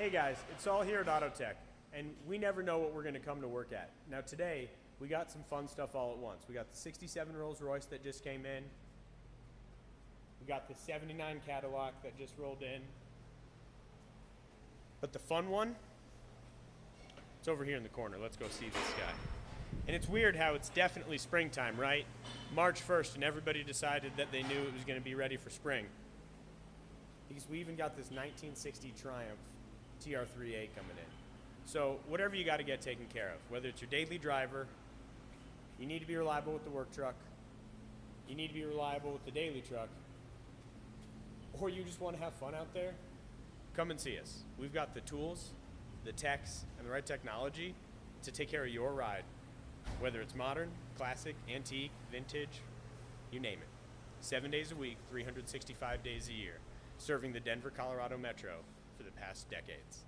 Hey guys, it's Saul here at Autotek, and we never know what we're going to come to work at. Now today, we got some fun stuff all at once. We got the 67 Rolls Royce that just came in. We got the 79 Cadillac that just rolled in. But the fun one, it's over here in the corner. Let's go see this guy. And it's weird how it's definitely springtime, right? March 1st, and everybody decided that they knew it was going to be ready for spring. Because we even got this 1960 Triumph TR3A coming in. So whatever you got to get taken care of, whether it's your daily driver, you need to be reliable with the work truck, you need to be reliable with the daily truck, or you just want to have fun out there, come and see us. We've got the tools, the techs, and the right technology to take care of your ride. Whether it's modern, classic, antique, vintage, you name it. 7 days a week, 365 days a year, serving the Denver, Colorado metro for the past decades.